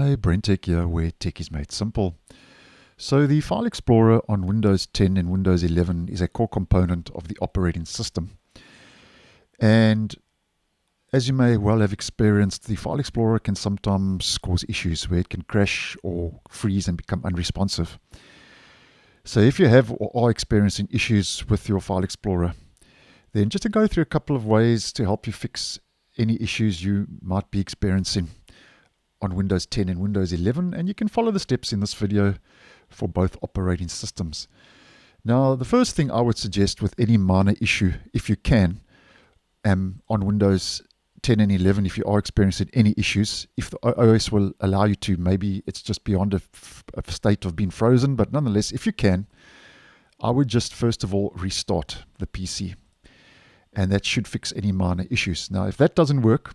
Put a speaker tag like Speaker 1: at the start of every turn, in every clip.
Speaker 1: Hi, BrenTech here, where tech is made simple. So the File Explorer on Windows 10 and Windows 11 is a core component of the operating system. And as you may well have experienced, the File Explorer can sometimes cause issues where it can crash or freeze and become unresponsive. So if you have or are experiencing issues with your File Explorer, then just to go through a couple of ways to help you fix any issues you might be experiencing on Windows 10 and Windows 11, and you can follow the steps in this video for both operating systems. Now, the first thing I would suggest with any minor issue, if you can, on Windows 10 and 11, if you are experiencing any issues, if the OS will allow you to, maybe it's just beyond a state of being frozen, but nonetheless, if you can, I would just first of all restart the PC, and that should fix any minor issues. Now, if that doesn't work,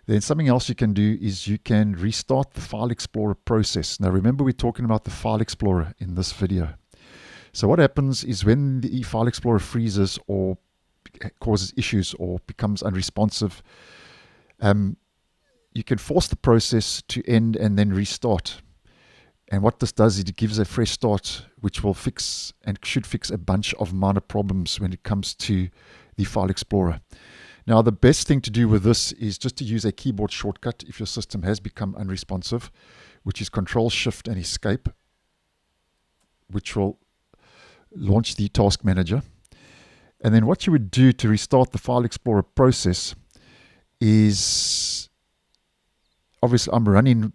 Speaker 1: then something else you can do is you can restart the File Explorer process. Now remember, we're talking about the File Explorer in this video. So what happens is when the File Explorer freezes or causes issues or becomes unresponsive, you can force the process to end and then restart. And what this does is it gives a fresh start, which will fix and should fix a bunch of minor problems when it comes to the File Explorer. Now, the best thing to do with this is just to use a keyboard shortcut if your system has become unresponsive, which is Control, Shift, and Escape, which will launch the Task Manager. And then what you would do to restart the File Explorer process is, obviously I'm running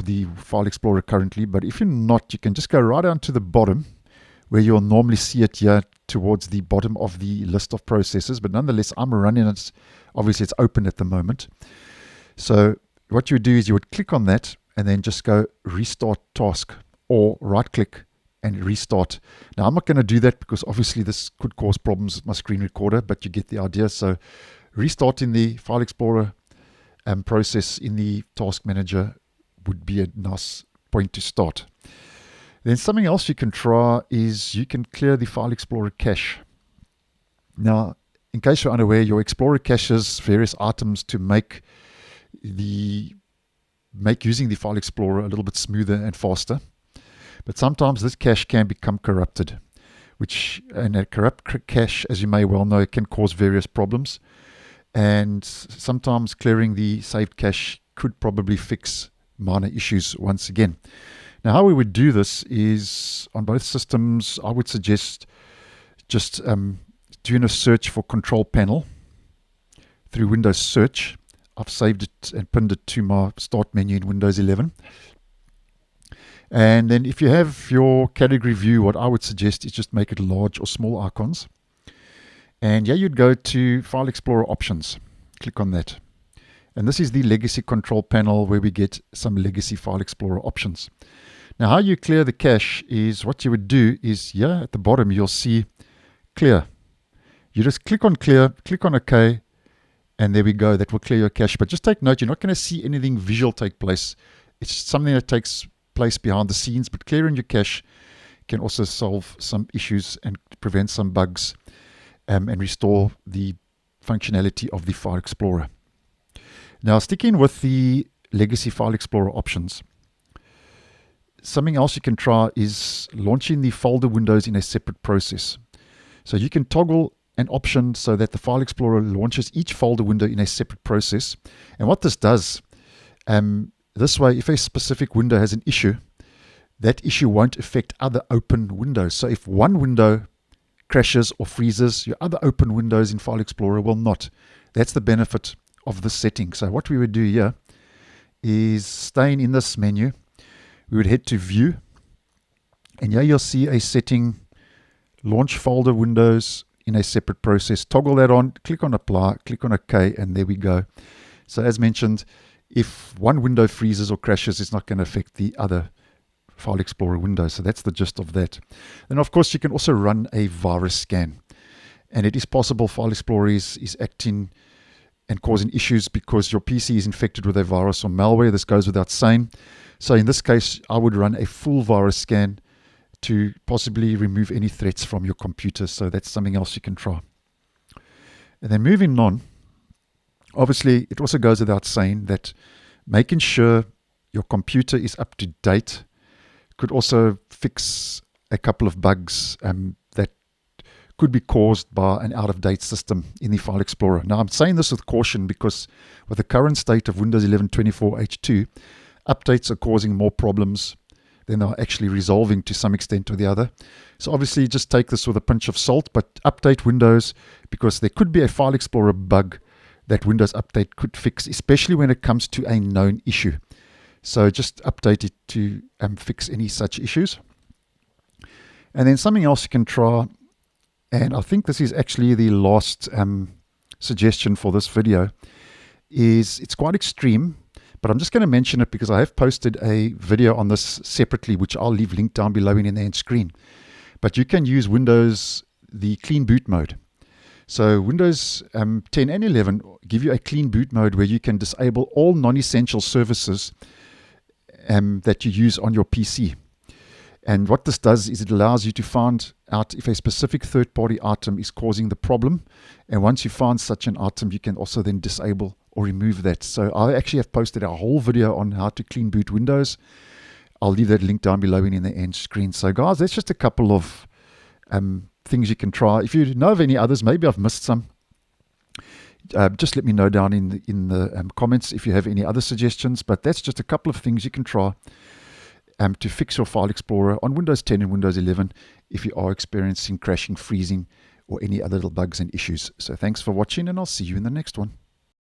Speaker 1: the File Explorer currently, but if you're not, you can just go right down to the bottom where you'll normally see it here towards the bottom of the list of processes, but nonetheless I'm running it. Obviously it's open at the moment. So what you would do is you would click on that and then just go restart task, or right click and restart. Now I'm not going to do that because obviously this could cause problems with my screen recorder, but you get the idea. So restarting the File Explorer process in the Task Manager would be a nice point to start. Then something else you can try is you can clear the File Explorer cache. Now, in case you're unaware, your Explorer caches various items to make using the File Explorer a little bit smoother and faster. But sometimes this cache can become corrupted, and a corrupt cache, as you may well know, can cause various problems. And sometimes clearing the saved cache could probably fix minor issues once again. Now, how we would do this is on both systems, I would suggest just doing a search for Control Panel through Windows Search. I've saved it and pinned it to my Start menu in Windows 11. And then if you have your category view, what I would suggest is just make it large or small icons. And yeah, you'd go to File Explorer Options. Click on that. And this is the Legacy Control Panel where we get some Legacy File Explorer options. Now, how you clear the cache is what you would do is here at the bottom, you'll see Clear. You just click on Clear, click on OK, and there we go. That will clear your cache. But just take note, you're not going to see anything visual take place. It's something that takes place behind the scenes, but clearing your cache can also solve some issues and prevent some bugs and restore the functionality of the File Explorer. Now, sticking with the Legacy File Explorer options, something else you can try is launching the folder windows in a separate process. So you can toggle an option so that the File Explorer launches each folder window in a separate process. And what this does, this way, if a specific window has an issue, that issue won't affect other open windows. So if one window crashes or freezes, your other open windows in File Explorer will not. That's the benefit of this setting. So what we would do here is, staying in this menu, we would head to View, and here you'll see a setting, Launch Folder Windows in a separate process. Toggle that on, click on Apply, click on OK, and there we go. So as mentioned, if one window freezes or crashes, it's not going to affect the other File Explorer windows. So that's the gist of that. And of course, you can also run a virus scan. And it is possible File Explorer is acting and causing issues because your PC is infected with a virus or malware. This goes without saying. So in this case, I would run a full virus scan to possibly remove any threats from your computer. So that's something else you can try. And then moving on, obviously, it also goes without saying that making sure your computer is up to date. Could also fix a couple of bugs that could be caused by an out-of-date system in the File Explorer. Now, I'm saying this with caution because with the current state of Windows 11 24H2, updates are causing more problems than they're actually resolving to some extent or the other. So obviously just take this with a pinch of salt, but update Windows, because there could be a File Explorer bug that Windows Update could fix, especially when it comes to a known issue. So just update it to fix any such issues. And then something else you can try, and I think this is actually the last suggestion for this video, is it's quite extreme, but I'm just going to mention it because I have posted a video on this separately, which I'll leave linked down below in the end screen. But you can use Windows, the clean boot mode. So Windows 10 and 11 give you a clean boot mode where you can disable all non-essential services that you use on your PC. And what this does is it allows you to find out if a specific third-party item is causing the problem. And once you find such an item, you can also then disable or remove that. So I actually have posted a whole video on how to clean boot Windows. I'll leave that link down below in the end screen. So guys, that's just a couple of things you can try. If you know of any others, maybe I've missed some, just let me know down in the comments if you have any other suggestions. But that's just a couple of things you can try to fix your File Explorer on Windows 10 and Windows 11 if you are experiencing crashing, freezing, or any other little bugs and issues. So thanks for watching, and I'll see you in the next one.